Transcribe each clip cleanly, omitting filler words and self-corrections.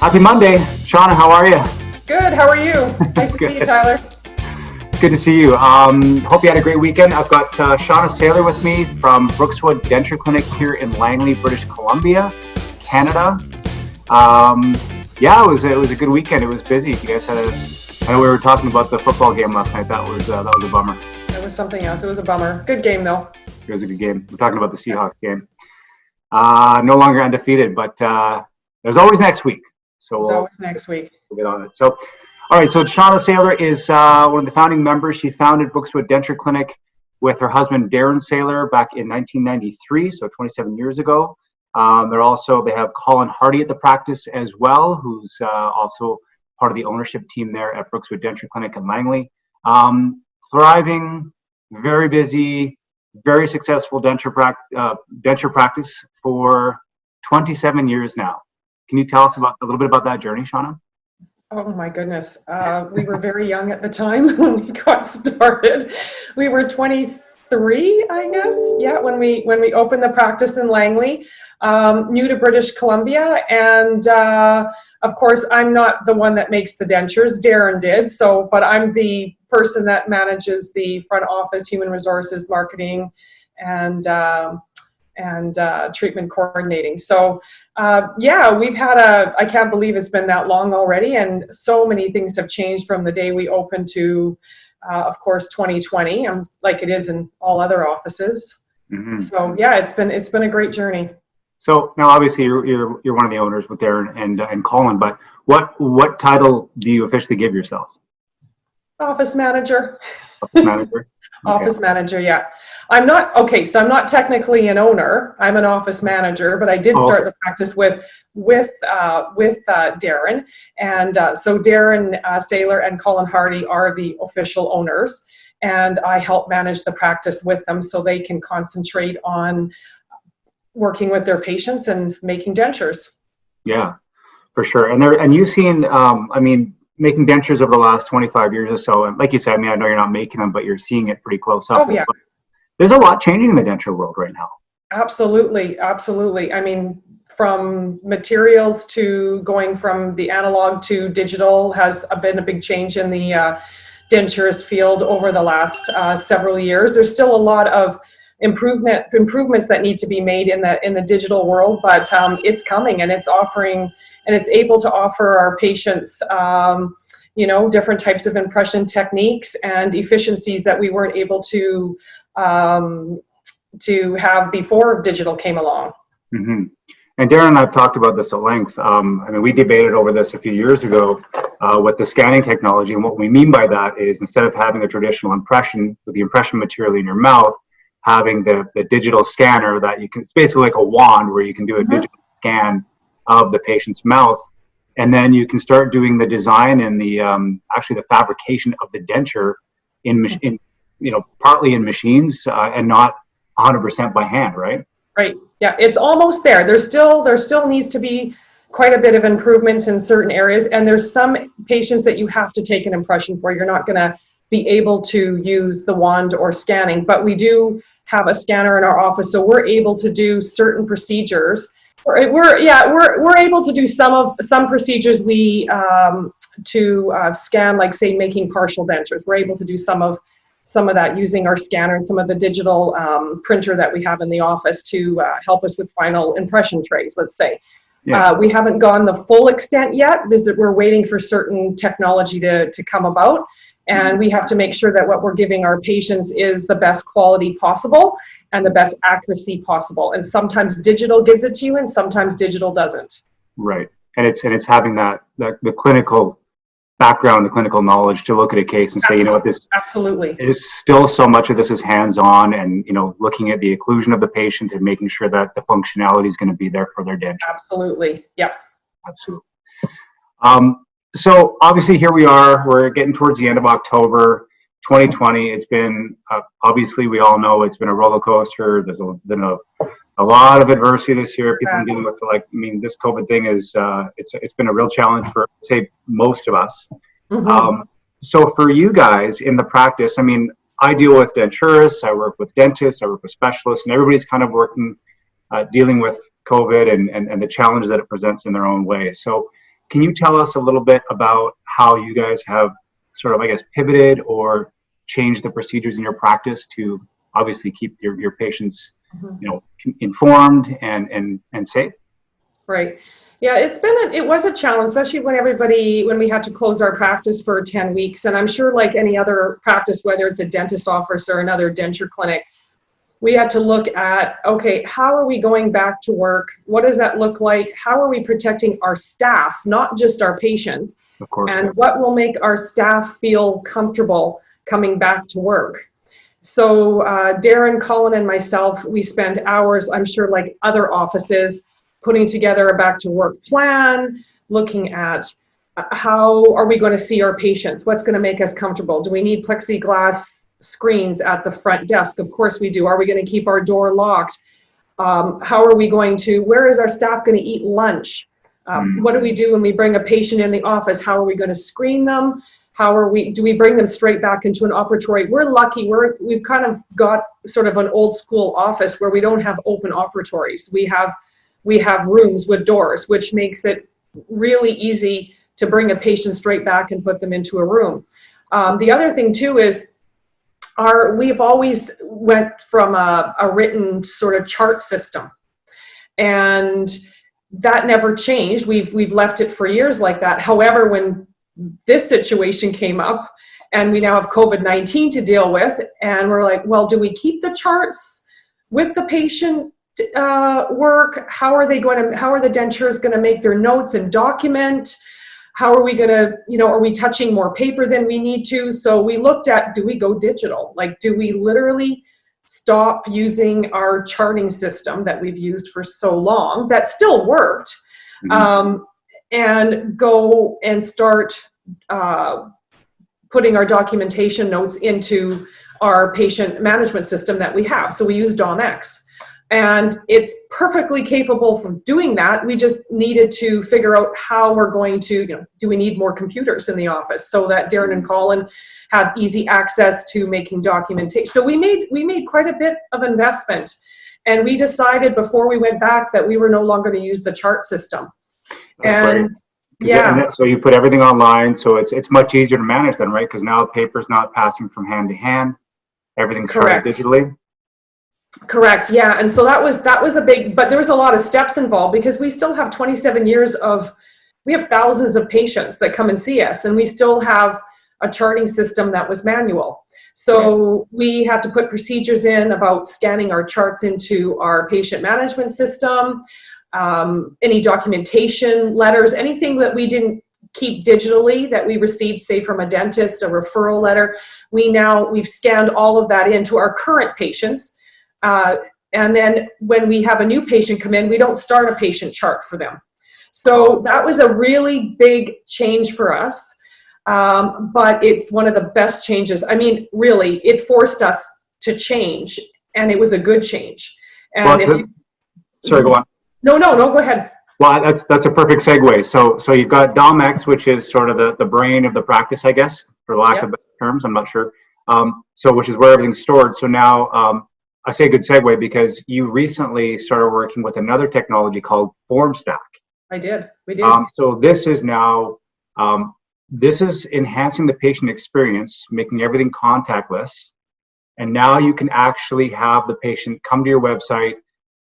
Happy Monday. Shauna, how are you? Good. How are you? Nice to see you, Tyler. It's good to see you. Hope you had a great weekend. I've got Shauna Saylor with me from Brookswood Denture Clinic here in Langley, British Columbia, Canada. It was a good weekend. It was busy. You guys I know we were talking about the football game last night. That was a bummer. That was something else. It was a bummer. Good game, though. It was a good game. We're talking about the Seahawks game. No longer undefeated, but there's always next week. So There's always next week. We'll get on it. So, all right. So Shauna Saylor is one of the founding members. She founded Brookswood Denture Clinic with her husband Darren Saylor back in 1993, so 27 years ago. They have Colin Hardy at the practice as well, who's also part of the ownership team there at Brookswood Denture Clinic in Langley. Thriving, very busy, very successful denture practice for 27 years now. Can you tell us a little bit about that journey, Shauna? Oh my goodness. We were very young at the time when we got started. We were 23, I guess. Yeah, when we opened the practice in Langley, new to British Columbia. And of course, I'm not the one that makes the dentures. Darren did. But I'm the person that manages the front office, human resources, marketing, and treatment coordinating. So we've had I can't believe it's been that long already, and so many things have changed from the day we opened to, of course, 2020, like it is in all other offices. Mm-hmm. So yeah, it's been a great journey. So now, obviously, you're one of the owners with Darren and Colin, but what title do you officially give yourself? Office manager. Office manager. Okay. Office manager, yeah. I'm not technically an owner. I'm an office manager, but I did start the practice with Darren, and so Darren Saylor and Colin Hardy are the official owners, and I help manage the practice with them so they can concentrate on working with their patients and making dentures. Yeah, for sure. And you've seen, making dentures over the last 25 years or so, and like you said, I know you're not making them, but you're seeing it pretty close up. Oh, yeah. There's a lot changing in the denture world right now. Absolutely. From materials to going from the analog to digital has been a big change in the denturist field over the last several years. There's still a lot of improvements that need to be made in the digital world, but it's coming, and it's offering. And it's able to offer our patients, different types of impression techniques and efficiencies that we weren't able to have before digital came along. Mm-hmm. And Darren and I have talked about this at length. We debated over this a few years ago with the scanning technology. And what we mean by that is, instead of having a traditional impression with the impression material in your mouth, having the digital scanner that it's basically like a wand where you can do a digital scan of the patient's mouth, and then you can start doing the design and the fabrication of the denture partly in machines and not 100% by hand, right? Right. Yeah, it's almost there. There still needs to be quite a bit of improvements in certain areas, and there's some patients that you have to take an impression for. You're not going to be able to use the wand or scanning, but we do have a scanner in our office, so we're able to do certain procedures. We're able to do some procedures to scan, like say making partial dentures. We're able to do some of that using our scanner and some of the digital printer that we have in the office to help us with final impression trays, let's say. Yeah. We haven't gone the full extent yet because we're waiting for certain technology to come about, and we have to make sure that what we're giving our patients is the best quality possible and the best accuracy possible. And sometimes digital gives it to you, and sometimes digital doesn't. Right. And it's having the clinical background, the clinical knowledge to look at a case and say, this absolutely is still so much of this is hands-on, and looking at the occlusion of the patient and making sure that the functionality is going to be there for their denture. Absolutely. Yep. Absolutely. So obviously here we are. We're getting towards the end of October 2020. It's been obviously, we all know it's been a roller coaster. There's been a lot of adversity this year. People are dealing with this COVID thing is it's been a real challenge for, say, most of us. Mm-hmm. So for you guys in the practice, I deal with denturists, I work with dentists, I work with specialists, and everybody's kind of working, dealing with COVID and the challenge that it presents in their own way. So can you tell us a little bit about how you guys have sort of, I guess, pivoted or changed the procedures in your practice to obviously keep your patients, informed and safe? Right. Yeah, it was a challenge, especially when we had to close our practice for 10 weeks. And I'm sure like any other practice, whether it's a dentist office or another denture clinic, we had to look at, okay, how are we going back to work? What does that look like? How are we protecting our staff, not just our patients? Of course. And what will make our staff feel comfortable coming back to work? So Darren, Colin, and myself, we spent hours, I'm sure like other offices, putting together a back to work plan, looking at how are we going to see our patients? What's going to make us comfortable? Do we need plexiglass screens at the front desk? Of course we do. Are we going to keep our door locked? How are we going to, where is our staff going to eat lunch? What do we do when we bring a patient in the office? How are we going to screen them? Do we bring them straight back into an operatory? We're lucky, we've kind of got sort of an old school office where we don't have open operatories. We have rooms with doors, which makes it really easy to bring a patient straight back and put them into a room. The other thing too is we've always went from a written sort of chart system, and that never changed. We've left it for years like that. However, when this situation came up and we now have COVID-19 to deal with, and we're like, well, do we keep the charts with the patient work? How are the dentures going to make their notes and document? How are we going to, are we touching more paper than we need to? So we looked at, do we go digital? Like, do we literally stop using our charting system that we've used for so long that still worked, and go and start putting our documentation notes into our patient management system that we have? So we use DomX. And it's perfectly capable for doing that. We just needed to figure out how we're going to, do we need more computers in the office so that Darren and Colin have easy access to making documentation. So we made quite a bit of investment, and we decided before we went back that we were no longer going to use the chart system. That's and great. Yeah. So you put everything online, so it's much easier to manage then, right? Because now paper's not passing from hand to hand. Everything's charted digitally. Correct. Yeah. And so that was a big, but there was a lot of steps involved because we still have 27 years we have thousands of patients that come and see us, and we still have a charting system that was manual. So we had to put procedures in about scanning our charts into our patient management system, any documentation letters, anything that we didn't keep digitally that we received, say from a dentist, a referral letter. We've scanned all of that into our current patients. And then when we have a new patient come in, we don't start a patient chart for them. So that was a really big change for us. But it's one of the best changes. I mean, really, it forced us to change, and it was a good change. And sorry, go on. No, go ahead. Well, that's a perfect segue. So you've got DomX, which is sort of the brain of the practice, I guess, for lack of better terms. I'm not sure. So which is where everything's stored. So now I say good segue because you recently started working with another technology called Formstack. We did. So this is now, this is enhancing the patient experience, making everything contactless. And now you can actually have the patient come to your website,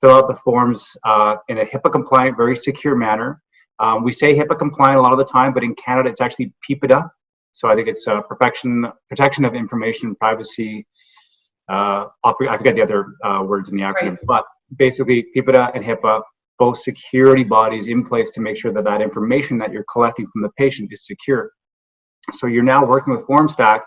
fill out the forms in a HIPAA compliant, very secure manner. We say HIPAA compliant a lot of the time, but in Canada, it's actually PIPEDA. So I think it's protection of information privacy. I forget the other words in the acronym, but basically PIPEDA and HIPAA, both security bodies in place to make sure that that information that you're collecting from the patient is secure. So you're now working with Formstack.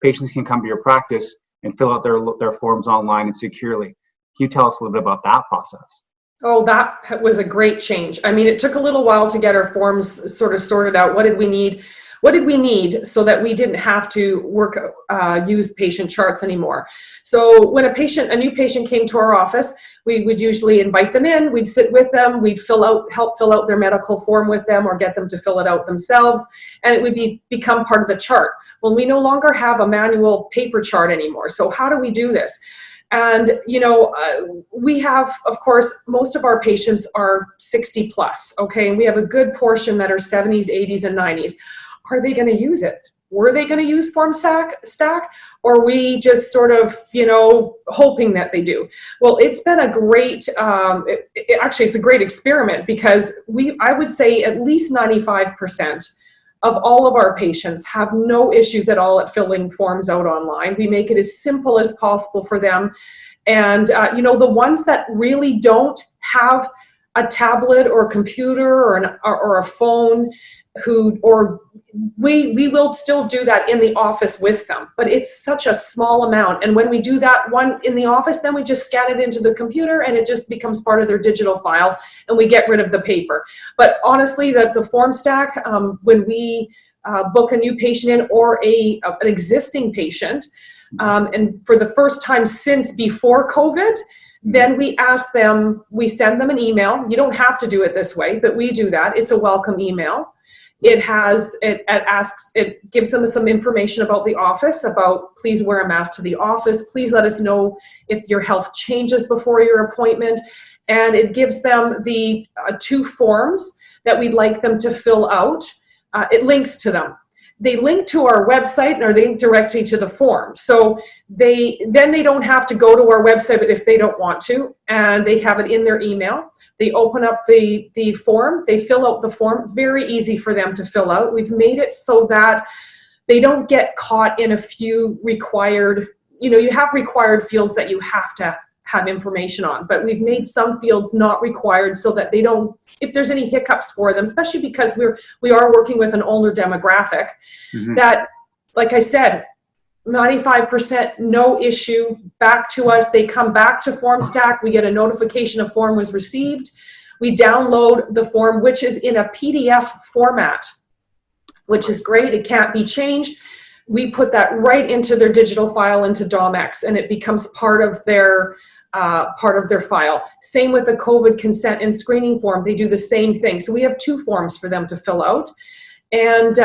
Patients can come to your practice and fill out their forms online and securely. Can you tell us a little bit about that process? Oh, that was a great change. I mean, it took a little while to get our forms sort of sorted out. What did we need? What did we need so that we didn't have to use patient charts anymore? So when a new patient came to our office, we would usually invite them in, we'd sit with them, we'd help fill out their medical form with them or get them to fill it out themselves, and it would become part of the chart. Well, we no longer have a manual paper chart anymore. So how do we do this? And, we have, of course, most of our patients are 60 plus, okay? And we have a good portion that are 70s, 80s, and 90s. Are they going to use it? Were they going to use Formstack, or are we just sort of, hoping that they do? Well, it's been a great, actually, it's a great experiment, because I would say at least 95% of all of our patients have no issues at all at filling forms out online. We make it as simple as possible for them. And, the ones that really don't have a tablet or a computer or a phone, we will still do that in the office with them, but it's such a small amount. And when we do that one in the office, then we just scan it into the computer and it just becomes part of their digital file, and we get rid of the paper. But honestly, the Formstack, when we book a new patient in, or an existing patient, and for the first time since before COVID, then we send them an email. You don't have to do it this way, but we do that. It's a welcome email. It gives them some information about the office, about please wear a mask to the office. Please let us know if your health changes before your appointment. And it gives them the 2 forms that we'd like them to fill out. It links to them. They link to our website, or they link directly to the form. So they don't have to go to our website, but if they don't want to, and they have it in their email, they open up the form, they fill out the form, very easy for them to fill out. We've made it so that they don't get caught in a few required, you have required fields that you have to have information on, but we've made some fields not required so that they don't, if there's any hiccups for them, especially because we are working with an older demographic, that, like I said, 95% no issue, back to us. They come back to Formstack, we get a notification a form was received, we download the form, which is in a PDF format, which is great. It can't be changed. We put that right into their digital file, into DOMX, and it becomes part of their file. Same with the COVID consent and screening form. They do the same thing. So we have 2 forms for them to fill out. And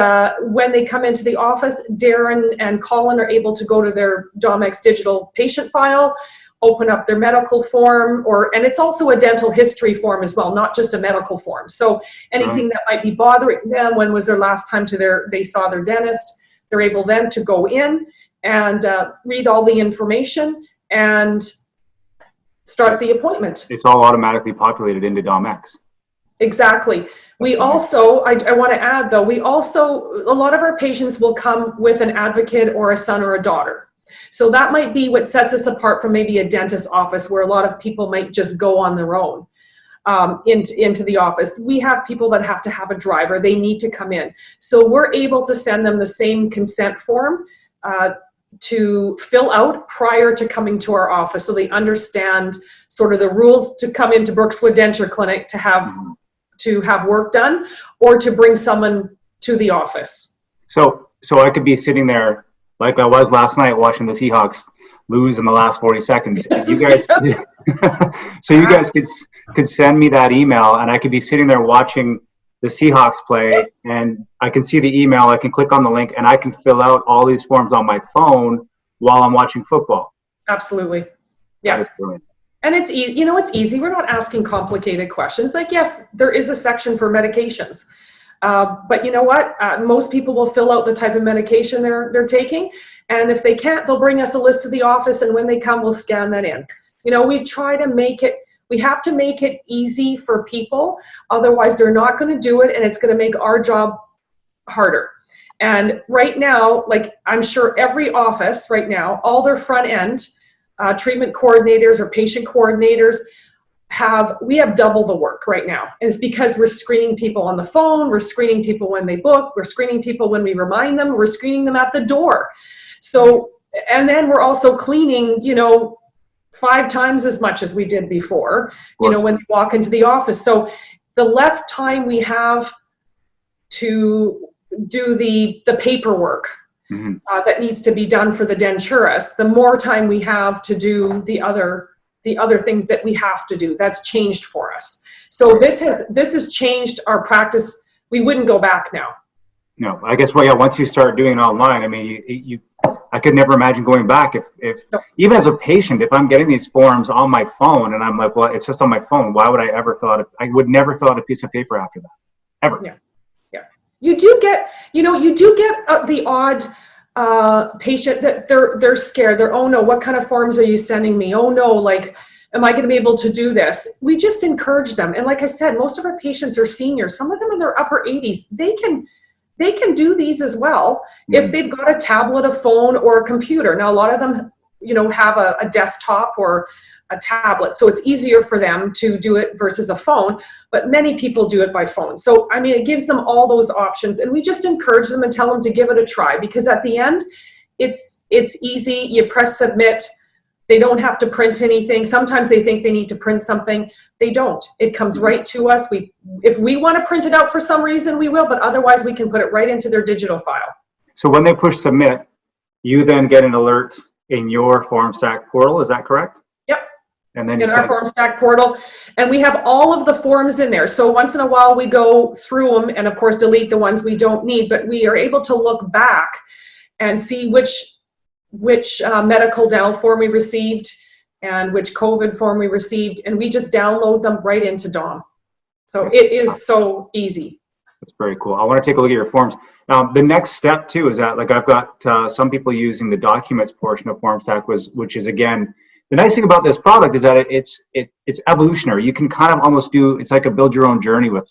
when they come into the office, Darren and Colin are able to go to their DOMX digital patient file, open up their medical form, and it's also a dental history form as well, not just a medical form. So anything that might be bothering them, when was their last time they saw their dentist, they're able then to go in and read all the information and start the appointment. It's all automatically populated into DOMX. Exactly. We also, I want to add though, a lot of our patients will come with an advocate or a son or a daughter. So that might be what sets us apart from maybe a dentist office, where a lot of people might just go on their own into the office. We have people that have to have a driver. They need to come in. So we're able to send them the same consent form to fill out prior to coming to our office, so they understand sort of the rules to come into Brookswood Denture Clinic to have work done, or to bring someone to the office. So I could be sitting there like I was last night watching the Seahawks lose in the last 40 seconds. You guys, so you guys could send me that email, and I could be sitting there watching the Seahawks play, and I can see the email, I can click on the link, and I can fill out all these forms on my phone while I'm watching football. Absolutely. Yeah. That is brilliant. And it's easy. We're not asking complicated questions. Like, yes, there is a section for medications. But you know what? Most people will fill out the type of medication they're taking. And if they can't, they'll bring us a list to the office, and when they come, we'll scan that in. We try to make it, we have to make it easy for people. Otherwise, they're not going to do it, and it's going to make our job harder. And right now, like I'm sure every office right now, all their front end treatment coordinators or patient coordinators we have double the work right now. And it's because we're screening people on the phone, we're screening people when they book, we're screening people when we remind them, we're screening them at the door. So, and then we're also cleaning, 5 times as much as we did before, when they walk into the office. So the less time we have to do the paperwork that needs to be done for the denturist, the more time we have to do the other things that we have to do. That's changed for us. So this has changed our practice. We wouldn't go back now. No, I guess, once you start doing it online, I mean, I could never imagine going back if No. even as a patient, if I'm getting these forms on my phone and I'm like, well, it's just on my phone. Why would I ever fill out I would never fill out a piece of paper after that, ever. Yeah. Yeah. You do get the odd patient that they're scared. They're, oh no, what kind of forms are you sending me? Oh no, like, am I going to be able to do this? We just encourage them. And like I said, most of our patients are seniors. Some of them in their upper 80s. They can do these as well if they've got a tablet, a phone, or a computer. Now, a lot of them, have a desktop or a tablet, so it's easier for them to do it versus a phone, but many people do it by phone. So, I mean, it gives them all those options, and we just encourage them and tell them to give it a try, because at the end, it's easy. You press submit. They don't have to print anything. Sometimes they think they need to print something. They don't. It comes right to us. If we want to print it out for some reason, we will, but otherwise we can put it right into their digital file. So when they push submit, you then get an alert in your Formstack portal, is that correct? Yep. And then in our Formstack portal, and we have all of the forms in there. So once in a while we go through them and of course delete the ones we don't need, but we are able to look back and see which medical dental form we received and which COVID form we received, and we just download them right into DOM. So it is so easy. That's very cool. I want to take a look at your forms. The next step too is that, like, I've got some people using the documents portion of Formstack, which is, again, the nice thing about this product is that it's evolutionary. You can kind of almost it's like a build your own journey with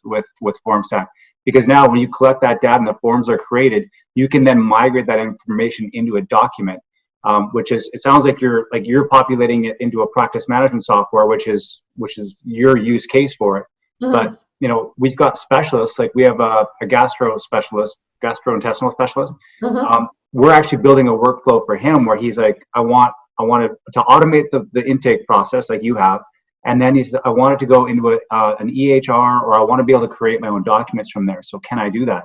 Formstack, because now when you collect that data and the forms are created, you can then migrate that information into a document. It sounds like you're populating it into a practice management software, which is your use case for it. Mm-hmm. But we've got specialists, like we have a gastrointestinal specialist. Mm-hmm. We're actually building a workflow for him where he's like, I want to automate the intake process like you have, and then he says, I want it to go into an EHR, or I want to be able to create my own documents from there. So can I do that?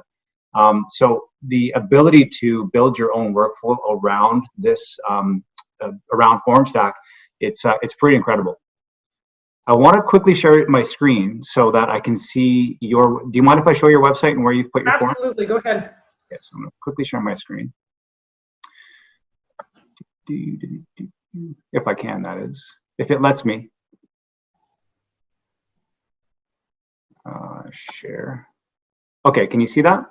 So the ability to build your own workflow around this, around Formstack, it's pretty incredible. I want to quickly share my screen so that I can see do you mind if I show your website and where you've put your form? Absolutely, go ahead. Okay, so I'm going to quickly share my screen. If I can, that is. If it lets me. Share. Okay, can you see that?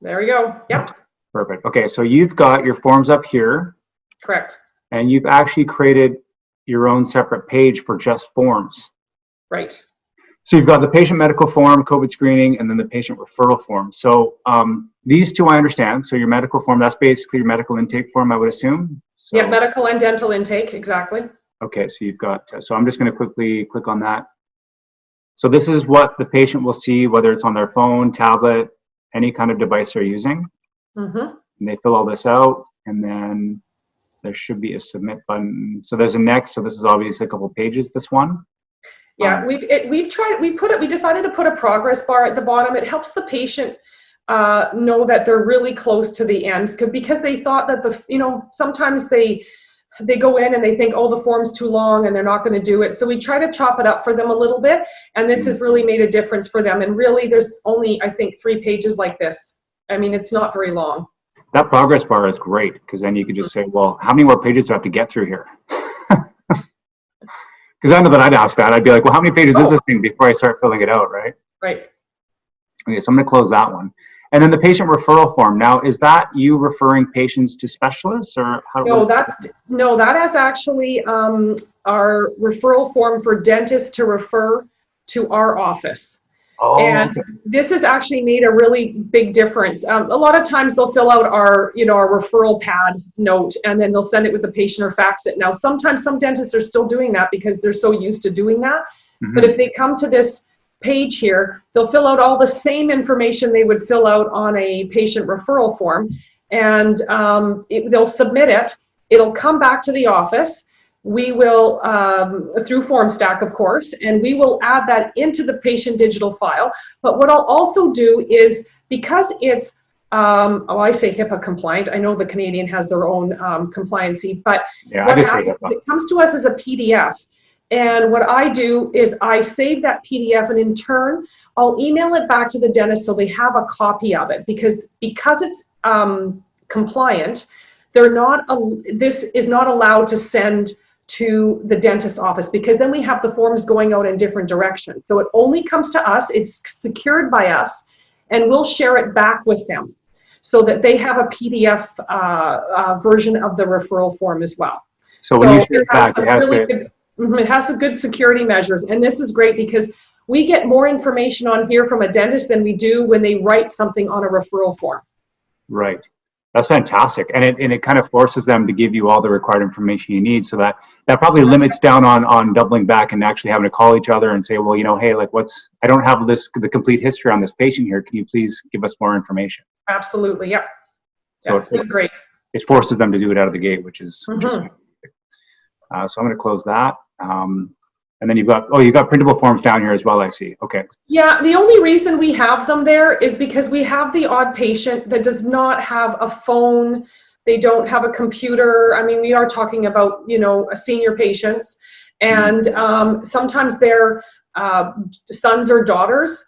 There we go. Yep. Perfect. Okay, so you've got your forms up here. Correct. And you've actually created your own separate page for just forms. Right. So you've got the patient medical form, COVID screening, and then the patient referral form. So these two I understand. So your medical form, that's basically your medical intake form, I would assume. So, yeah, medical and dental intake, exactly. Okay, so you've got, so I'm just going to quickly click on that. So this is what the patient will see, whether it's on their phone, tablet, any kind of device they're using. Mm-hmm. And they fill all this out, and then there should be a submit button. So there's a next. So this is obviously a couple pages, this one. Yeah, we decided to put a progress bar at the bottom. It helps the patient know that they're really close to the end, because they thought that sometimes they go in and they think, oh, the form's too long and they're not going to do it. So we try to chop it up for them a little bit, and this has really made a difference for them. And really, there's only, I think, 3 pages like this. I mean, it's not very long. That progress bar is great, because then you could just say, well, how many more pages do I have to get through here? Because I know that I'd ask that. I'd be like, well, how many pages is this thing before I start filling it out, right? Right. Okay, so I'm going to close that one. And then the patient referral form. Now, is that you referring patients to specialists, or how? That is actually our referral form for dentists to refer to our office. Oh, and okay. This has actually made a really big difference. A lot of times they'll fill out our referral pad note, and then they'll send it with the patient or fax it. Now, sometimes some dentists are still doing that because they're so used to doing that. Mm-hmm. But if they come to this page here, they'll fill out all the same information they would fill out on a patient referral form, and they'll submit it. It'll come back to the office. We will, through Formstack, of course, and we will add that into the patient digital file. But what I'll also do is, because it's, I say HIPAA compliant, I know the Canadian has their own compliancy, but yeah, what happens is it comes to us as a PDF. And what I do is I save that PDF, and in turn, I'll email it back to the dentist so they have a copy of it, because it's compliant. this is not allowed to send to the dentist's office, because then we have the forms going out in different directions. So it only comes to us, it's secured by us, and we'll share it back with them so that they have a PDF version of the referral form as well. So when you share it back, it has some good security measures, and this is great because we get more information on here from a dentist than we do when they write something on a referral form. Right. That's fantastic. And it kind of forces them to give you all the required information you need, so that probably limits down on doubling back and actually having to call each other and say, well, you know, hey, like I don't have the complete history on this patient here. Can you please give us more information? Absolutely. Yeah. So it's been great. It forces them to do it out of the gate, which is fantastic. So I'm going to close that. And then you've got printable forms down here as well, I see. Okay. Yeah, the only reason we have them there is because we have the odd patient that does not have a phone, they don't have a computer. I mean, we are talking about, you know, senior patients, and sometimes their sons or daughters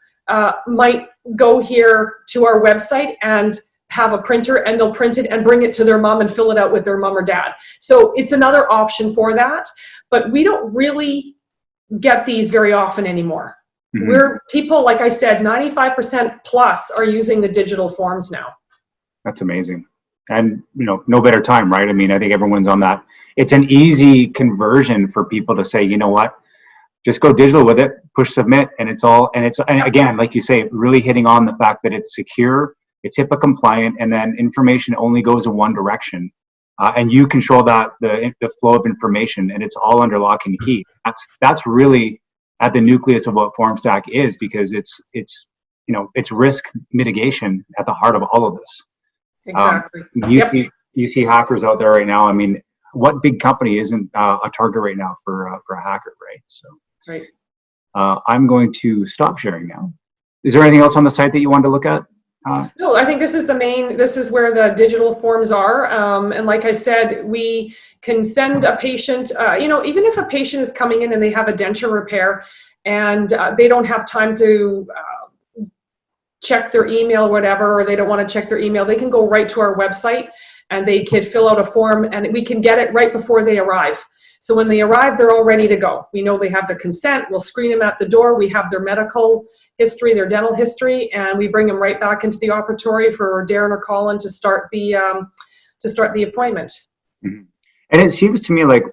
might go here to our website and have a printer, and they'll print it and bring it to their mom and fill it out with their mom or dad. So it's another option for that, but we don't really get these very often anymore. We're people, like I said, 95% plus are using the digital forms now. That's amazing. And, you know, no better time, right? I mean, I think everyone's on that. It's an easy conversion for people to say, you know what, just go digital with it, push submit, and and again, like you say, really hitting on the fact that it's secure, it's HIPAA compliant, and then information only goes in one direction. And you control the flow of information, and it's all under lock and key. That's really at the nucleus of what Formstack is, because it's risk mitigation at the heart of all of this. Exactly. You see hackers out there right now. I mean, what big company isn't a target right now for a hacker, right? So right. I'm going to stop sharing now. Is there anything else on the site that you wanted to look at? No, I think this is where the digital forms are. And like I said, we can send a patient, even if a patient is coming in and they have a denture repair and they don't have time to check their email or whatever, or they don't want to check their email, they can go right to our website and they can fill out a form, and we can get it right before they arrive. So when they arrive, they're all ready to go. We know they have their consent. We'll screen them at the door. We have their medical history, their dental history, and we bring them right back into the operatory for Darren or Colin to start the appointment. And it seems to me like,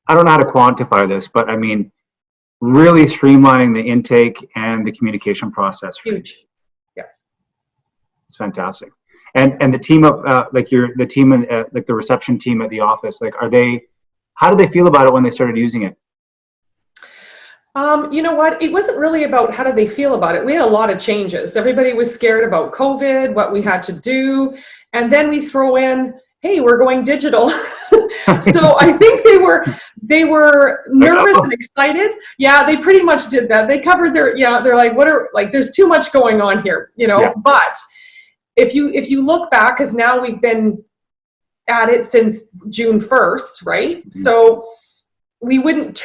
I don't know how to quantify this, but I mean, really streamlining the intake and the communication process. Huge. Yeah. It's fantastic. And the team of the team and like the reception team at the office, like, how do they feel about it when they started using it? You know what? It wasn't really about how did they feel about it. We had a lot of changes. Everybody was scared about COVID, what we had to do. And then we throw in, hey, we're going digital. So I think they were nervous and excited. Yeah, they pretty much did that. They covered they're like, there's too much going on here, but if you look back, because now we've been at it since June 1st, right? Mm-hmm. So we wouldn't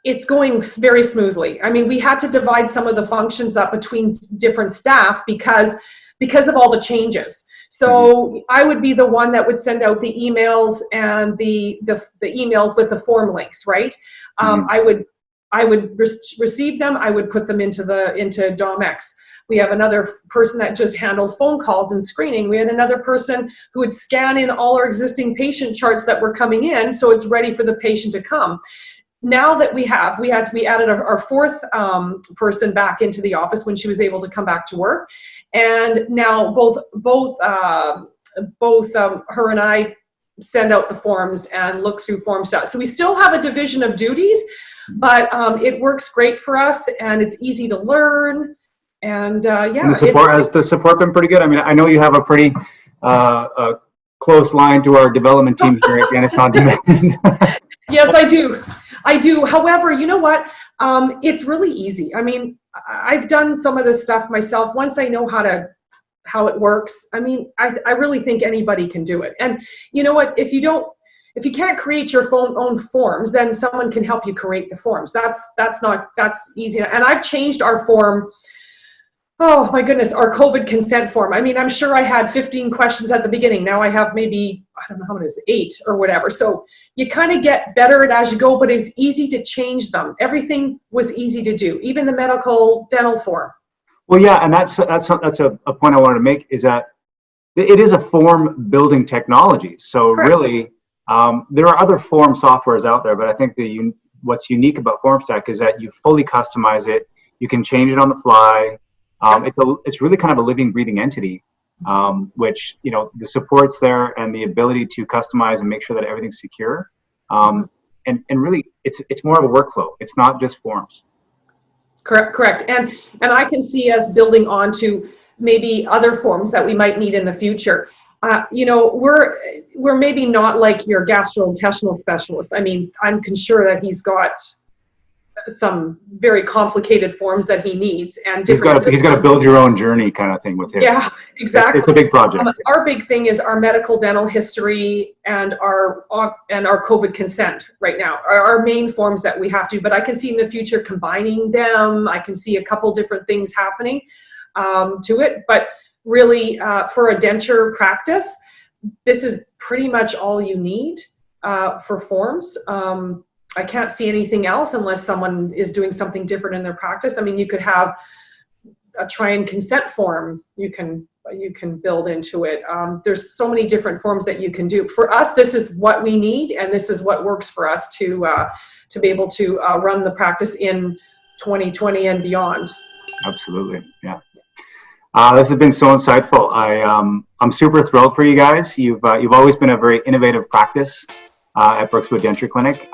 it's going very smoothly. I mean, we had to divide some of the functions up between different staff because of all the changes. So I would be the one that would send out the emails and the emails with the form links, right? I would receive them. I would put them into DOMX. We have another person that just handled phone calls and screening. We had another person who would scan in all our existing patient charts that were coming in, so it's ready for the patient to come. Now that we added our fourth person back into the office when she was able to come back to work, and now both her and I send out the forms and look through Formstack. So we still have a division of duties, but it works great for us, and it's easy to learn. And and has the support been pretty good? I mean, I know you have a pretty close line to our development team here at Dentist On Demand. Yes, I do. However, you know what? It's really easy. I mean, I've done some of this stuff myself. Once I know how it works, I mean, I really think anybody can do it. And you know what? If you can't create your own forms, then someone can help you create the forms. That's easy. And I've changed our form. Oh my goodness, our COVID consent form. I mean, I'm sure I had 15 questions at the beginning. Now I have maybe, I don't know how many it is, 8 or whatever. So you kind of get better at as you go, but it's easy to change them. Everything was easy to do, even the medical dental form. Well, yeah, and that's a point I wanted to make, is that it is a form building technology. So Correct. really, there are other form softwares out there, but I think what's unique about Formstack is that you fully customize it. You can change it on the fly. It's really kind of a living, breathing entity, which, you know, the support's there and the ability to customize and make sure that everything's secure. And really, it's more of a workflow. It's not just forms. Correct. And I can see us building on to maybe other forms that we might need in the future. You know, we're maybe not like your gastrointestinal specialist. I mean, I'm sure that he's got some very complicated forms that he needs, and he's got to build your own journey kind of thing with his. Yeah, exactly. It's a big project. Our big thing is our medical dental history and our COVID consent right now are our main forms that we have to, but I can see in the future combining them. I can see a couple different things happening to it, but really for a denture practice, this is pretty much all you need for forms. I can't see anything else unless someone is doing something different in their practice. I mean, you could have a try and consent form you can build into it. There's so many different forms that you can do. For us, this is what we need, and this is what works for us to be able to run the practice in 2020 and beyond. Absolutely, yeah. This has been so insightful. I'm super thrilled for you guys. You've always been a very innovative practice at Brookswood Denture Clinic.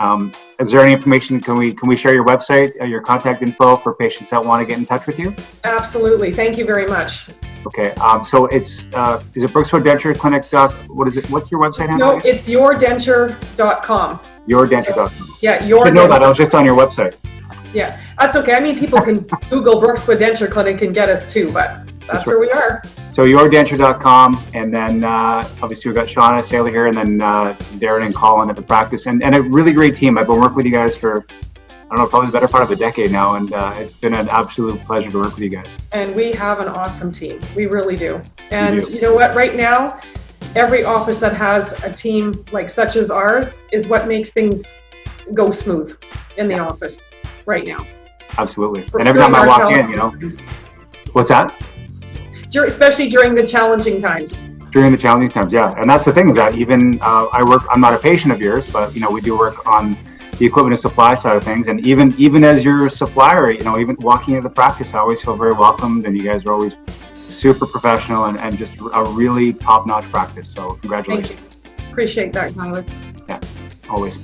Is there any information? Can we share your website, your contact info for patients that want to get in touch with you? Absolutely. Thank you very much. Okay. So it's is it Brookswood Denture Clinic? What is it? What's your website handle? No, it's yourdenture.com. Yourdenture.com. Yeah, I should know that. I was just on your website. Yeah, that's okay. I mean, people can Google Brookswood Denture Clinic and get us too, but that's where we are. So yourdenture.com, and then obviously we've got Shauna, Sailor here, and then Darren and Colin at the practice, and a really great team. I've been working with you guys for, I don't know, probably the better part of a decade now, and it's been an absolute pleasure to work with you guys. And we have an awesome team. We really do. And you know what? Right now, every office that has a team like such as ours is what makes things go smooth in the office right now. Absolutely. And every time I walk in, you know, what's that? Especially during the challenging times. During the challenging times, yeah. And that's the thing, is that even I'm not a patient of yours, but you know, we do work on the equipment and supply side of things. And even as your supplier, you know, even walking into the practice, I always feel very welcomed, and you guys are always super professional and just a really top-notch practice. So congratulations. Thank you. Appreciate that, Tyler. Yeah, always.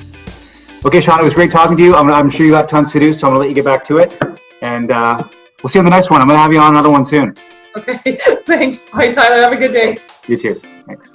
Okay, Shauna, it was great talking to you. I'm sure you got tons to do, so I'm gonna let you get back to it. And we'll see you on the next one. I'm gonna have you on another one soon. Okay, thanks. Bye, Tyler. Have a good day. You too. Thanks.